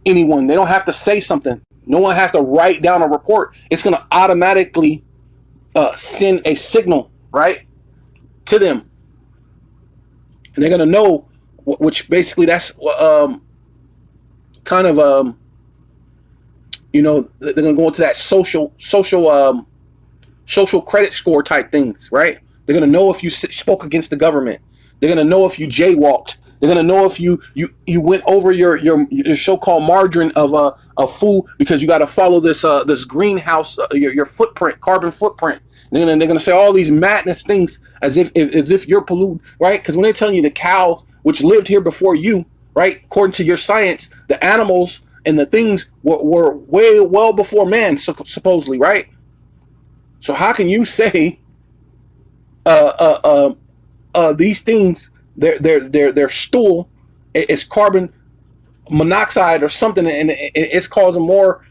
anyone. They don't have to say something. No one has to write down a report. It's going to automatically send a signal, right, to them, and they're going to know. Which basically that's kind of they're going to go into that social credit score type things, right? They're going to know if you spoke against the government. They're going to know if you jaywalked. They're gonna know if you went over your so-called margin of food, because you got to follow this greenhouse, your footprint, carbon footprint. They're gonna say all these madness things as if you're polluted, right? Because when they're telling you the cows which lived here before you, right, according to your science, the animals and the things were way well before man, supposedly, right? So how can you say these things, their stool is carbon monoxide or something, and it's causing more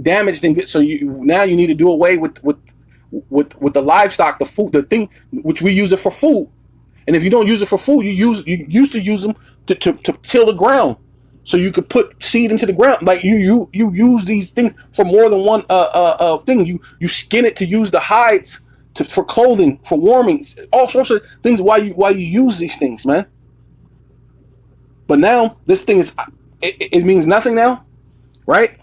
damage than good? So now you need to do away with the livestock, the food, the thing which we use it for food. And if you don't use it for food, you used to use them to till the ground, so you could put seed into the ground. Like you use these things for more than one thing. You skin it to use the hides for clothing, for warming, all sorts of things. Why you use these things, man? But now this thing it means nothing now, right?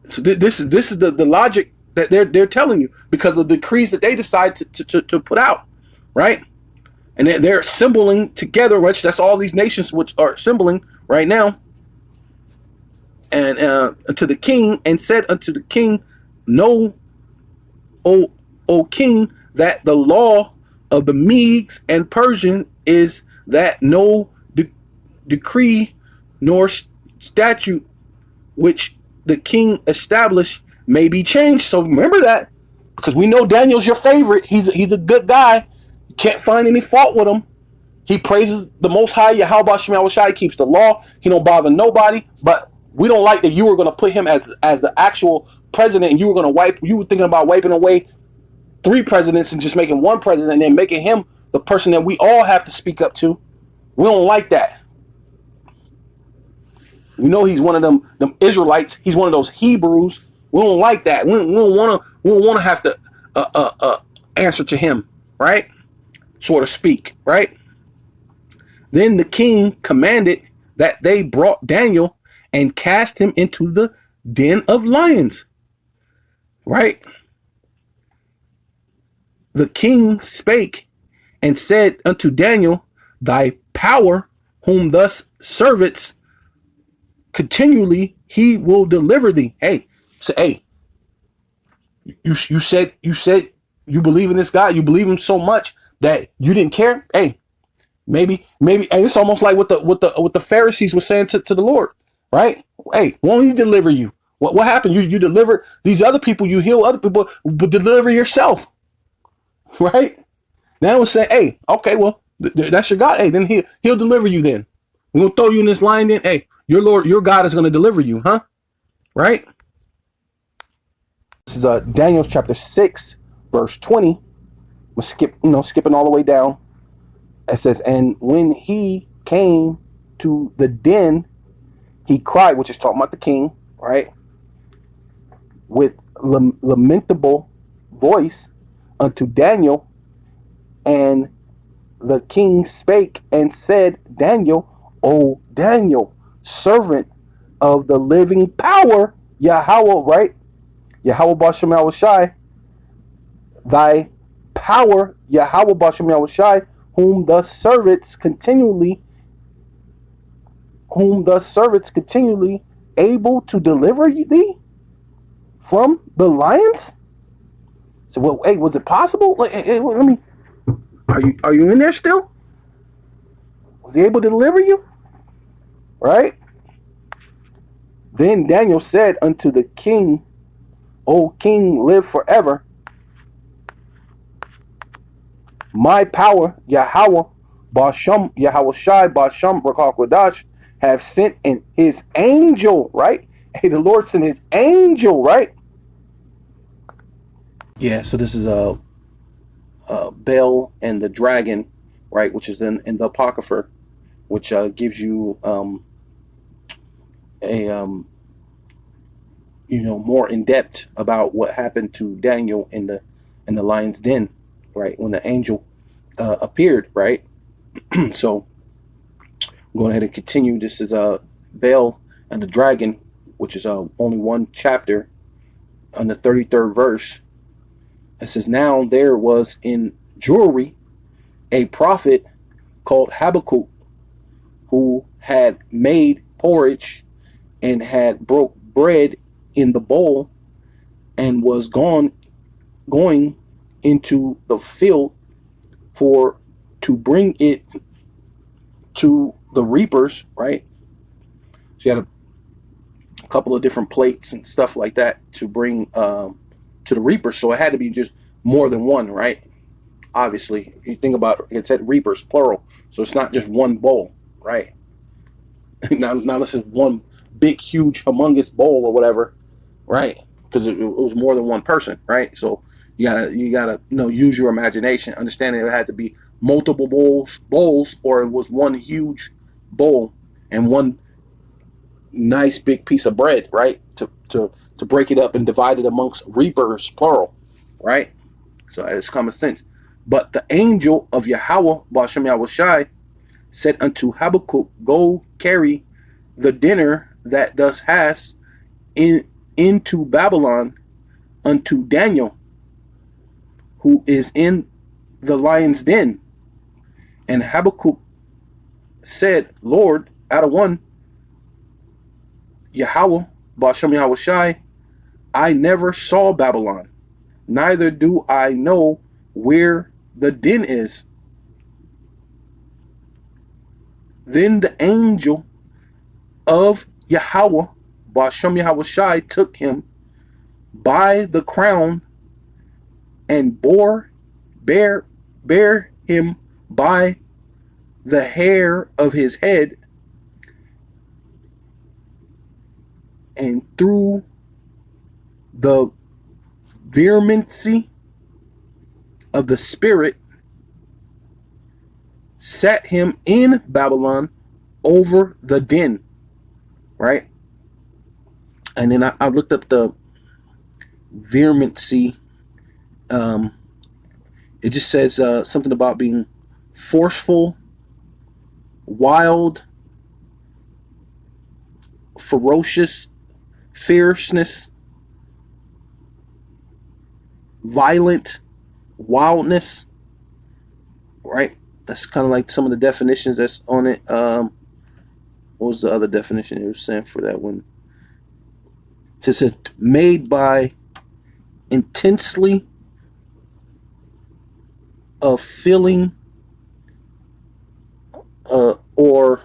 So this is the logic that they're telling you, because of the decrees that they decide to put out, right? And they're symboling together, which that's all these nations which are symboling right now. And unto the king, and said unto the king, know, O king, that the law of the Medes and Persian is that no decree nor statute which the king established may be changed. So remember that, because we know Daniel's your favorite. He's a good guy. You can't find any fault with him. He praises the Most High, Yahweh Shem Yahushua. He keeps the law. He don't bother nobody. But we don't like that you were going to put him as the actual president, and you were thinking about wiping away 3 presidents and just making 1 president, and then making him the person that we all have to speak up to. We don't like that. We know he's one of them Israelites. He's one of those Hebrews. We don't like that. We don't want to have to answer to him, right? So to speak, right? Then the king commanded that they brought Daniel and cast him into the den of lions, right? The king spake and said unto Daniel, thy power, whom thus servest continually, he will deliver thee. Hey, you said you believe in this God. You believe him so much that you didn't care. Hey, maybe, and it's almost like what the Pharisees were saying to the Lord, right? Hey, won't he deliver you? What happened? You delivered these other people. You heal other people, but deliver yourself, right? Now it's saying, hey, okay, well, that's your God. Hey, then he'll deliver you. Then we're gonna throw you in this lion. Then, hey, your Lord, your God is gonna deliver you, huh? Right? This is Daniel chapter 6, verse 20. I'm skipping all the way down. It says, and when he came to the den, he cried, which is talking about the king, right? With lamentable voice unto Daniel, and the king spake and said, Daniel, O Daniel, servant of the living power, Yahweh, right? Yahweh Bashem Yahushai, thy power, Yahweh Bashem Yahushai, whom thus servants continually able to deliver thee from the lions. So, well, hey, was it possible? Let me. Are you in there still? Was he able to deliver you? Right? Then Daniel said unto the king, O king, live forever. My power, Yahweh, Bashem, Yahushai, Bashem, Rakakwadash, have sent in his angel, right? Hey, the Lord sent his angel, right? Yeah, so this is Bel and the dragon, right? Which is in the Apocrypha, which gives you more in depth about what happened to Daniel in the lion's den, right? When the angel appeared, right? So I'm going ahead and continue. This is Bel and the dragon, which is only 1 chapter, on the 33rd verse. It says, now there was in Jewry a prophet called Habakkuk, who had made porridge and had broke bread in the bowl and was going into the field to bring it to the reapers, right? She had a couple of different plates and stuff like that to bring to the reapers. So it had to be just more than one, right? Obviously, you think about it, it said reapers, plural. So it's not just one bowl, right? now this is one big, huge, humongous bowl or whatever, right? Because it was more than one person, right? So you gotta use your imagination, understanding it had to be multiple bowls, or it was one huge bowl and one nice big piece of bread, right? To break it up and divide it amongst reapers, plural, right? So it's common sense. But the angel of Yahweh, Ba'ashem Yahushai, said unto Habakkuk, go carry the dinner that thus hast into Babylon unto Daniel, who is in the lion's den. And Habakkuk said, Lord, out of one, Yahweh, Ba'ashem Yahushai, I never saw Babylon, neither do I know where the den is. Then the angel of Yahweh, Ba'ashem Yahushai, took him by the crown and bare him by the hair of his head, and through the vehemency of the spirit set him in Babylon over the den, right? And then I looked up the vehemency. It just says something about being forceful, wild, ferocious, fierceness, violent, wildness, right? That's kind of like some of the definitions that's on it. What was the other definition it was saying for that one? It says made by intensely of feeling or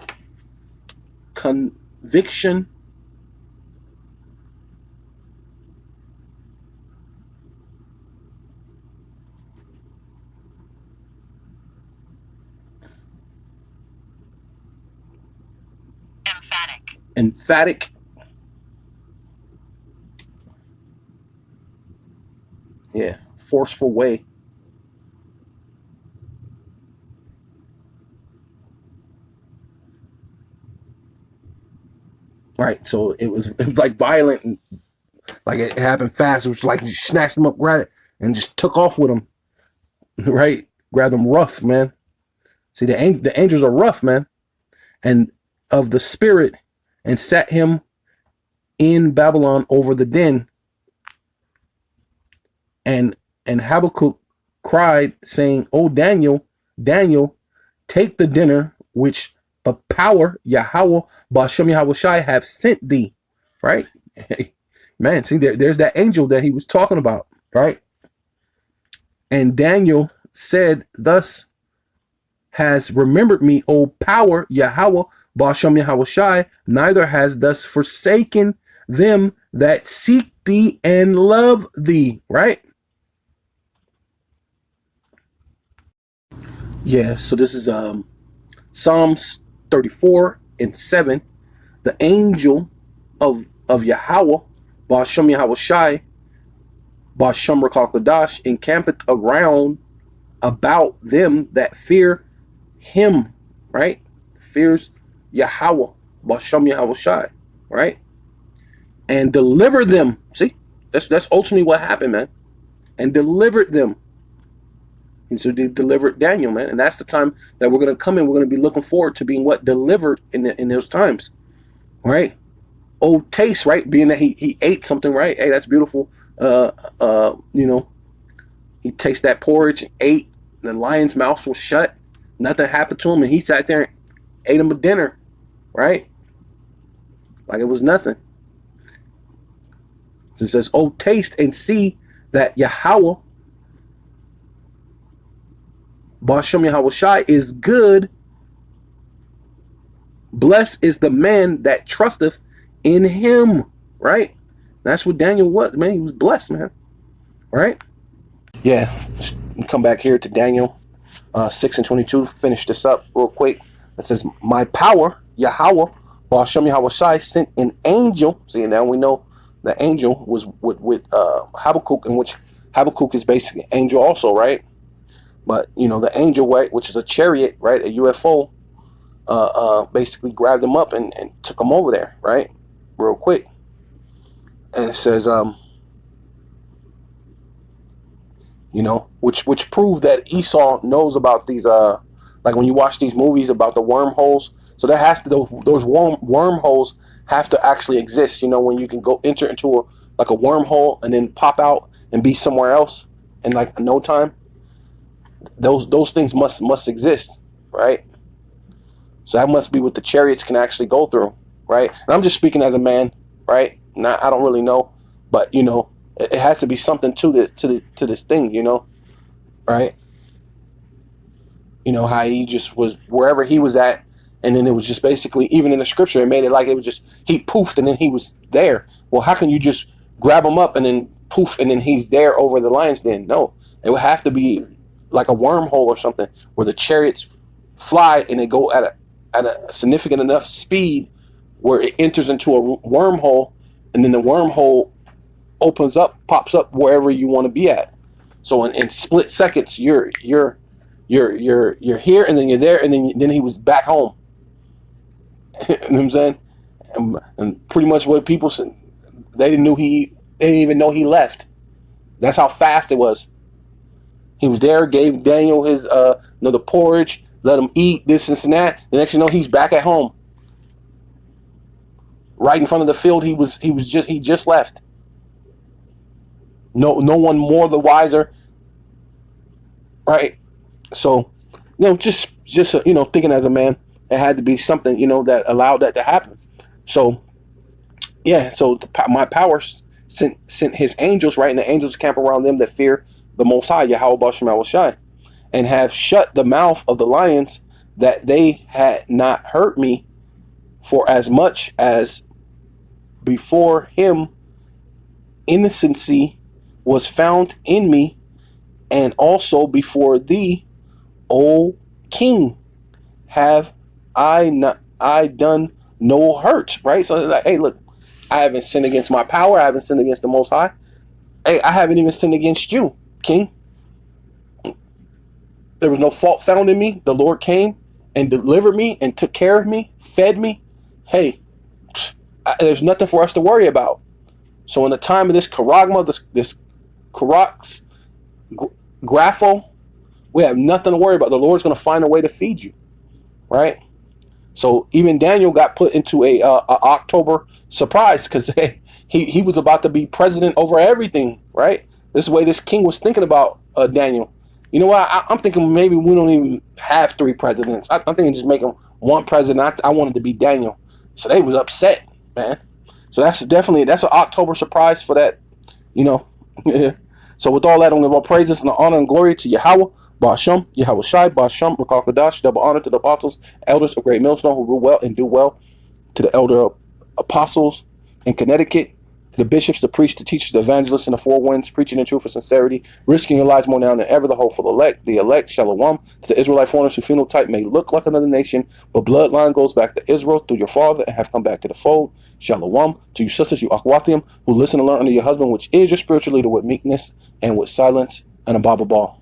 conviction, emphatic, yeah, forceful way. Right, so it was like violent, and like it happened fast. It was like he snatched him up, grabbed it, and just took off with him. Right, grabbed him rough, man. See, the angels are rough, man, and of the spirit, and set him in Babylon over the den. And Habakkuk cried, saying, "O Daniel, Daniel, take the dinner which the power Yahweh Ba'ashem Yahushai have sent thee." Right, man. See, there's that angel that he was talking about, right? And Daniel said, "Thus has remembered me, O power Yahweh Ba'ashem Yahushai, neither has thus forsaken them that seek thee and love thee." Right? Yeah, so this is Psalms 34:7. The angel of Yahweh, Ba'ashem Yahushai, Ba'ashem Rakakadash, encampeth around about them that fear him, right? Fears Yahweh, Ba'ashem Yahushai, right? And deliver them. See, that's ultimately what happened, man. And delivered them. And so they delivered Daniel, man. And that's the time that we're going to come in. We're going to be looking forward to being what? Delivered in those times, right? Oh, taste, right? Being that he ate something, right? Hey, that's beautiful. He tasted that porridge and ate. The lion's mouth was shut. Nothing happened to him. And he sat there ate him a dinner, right? Like it was nothing. So it says, oh, taste and see that Yahweh, Ba'ashem Yahweh Shai, is good. Blessed is the man that trusteth in him, right? That's what Daniel was, man. He was blessed, man, right? Yeah, come back here to Daniel 6:22. Finish this up real quick. It says, my power, Yahweh, Ba'ashem Yahweh Shai, sent an angel. See, now we know the angel was with Habakkuk, in which Habakkuk is basically an angel also, right? But, you know, the angel, right, which is a chariot, right, a UFO, basically grabbed him up and took him over there, right, real quick. And it says, you know, which proved that Esau knows about these, like when you watch these movies about the wormholes. So there has to, those wormholes have to actually exist. You know, when you can go enter into a wormhole and then pop out and be somewhere else in like no time. Those things must exist, right? So that must be what the chariots can actually go through, right? And I'm just speaking as a man, right? I don't really know, but you know, it has to be something to this thing, you know, right? You know how he just was wherever he was at, and then it was just basically, even in the scripture, it made it like it was just he poofed and then he was there. Well, how can you just grab him up and then poof and then he's there over the lion's den? No, it would have to be like a wormhole or something where the chariots fly and they go at a significant enough speed where it enters into a wormhole, and then the wormhole opens up, pops up wherever you want to be at. So in split seconds, you're here, and then you're there, and then he was back home. You know what I'm saying? And pretty much what people said, they didn't even know he left. That's how fast it was. He was there, gave Daniel his the porridge, let him eat this and that. The next you know, he's back at home, right in front of the field. He just left. No one more the wiser, right? So, you know, just you know, thinking as a man, it had to be something, you know, that allowed that to happen. So, yeah. So my power sent his angels, right, and the angels camp around them that fear the Most High, Yahweh Ba'ashem Yahweh Shai, and have shut the mouth of the lions, that they had not hurt me, for as much as before him innocency was found in me, and also before thee, O King, have I done no hurt, right? So like, hey, look, I haven't sinned against my power, I haven't sinned against the Most High. Hey, I haven't even sinned against you, King. There was no fault found in me. The Lord came and delivered me and took care of me, fed me. Hey, there's nothing for us to worry about. So in the time of this charagma, this Karax, Grapho, we have nothing to worry about. The Lord's going to find a way to feed you, right? So even Daniel got put into a October surprise, because he was about to be president over everything, right? This is the way this king was thinking about Daniel. You know what? I'm thinking maybe we don't even have 3 presidents. I'm thinking just make him one president. I wanted to be Daniel. So they was upset, man. So that's an October surprise for that, you know. So with all that, I'm going to give all praises and honor and glory to Yahweh, Ba'ashem, Yahweh Shai, Ba'ashem, Rakal Kadash, double honor to the apostles, elders of Great Millstone who rule well and do well, to the elder apostles in Connecticut, to the bishops, the priests, the teachers, the evangelists in the four winds, preaching in truth and sincerity, risking your lives more now than ever, the hopeful elect, Shalom, to the Israelite foreigners whose phenotype may look like another nation, but bloodline goes back to Israel through your father and have come back to the fold, Shalom, to you sisters, you Akhwathiim, who listen and learn under your husband, which is your spiritual leader, with meekness and with silence and a Bible ball.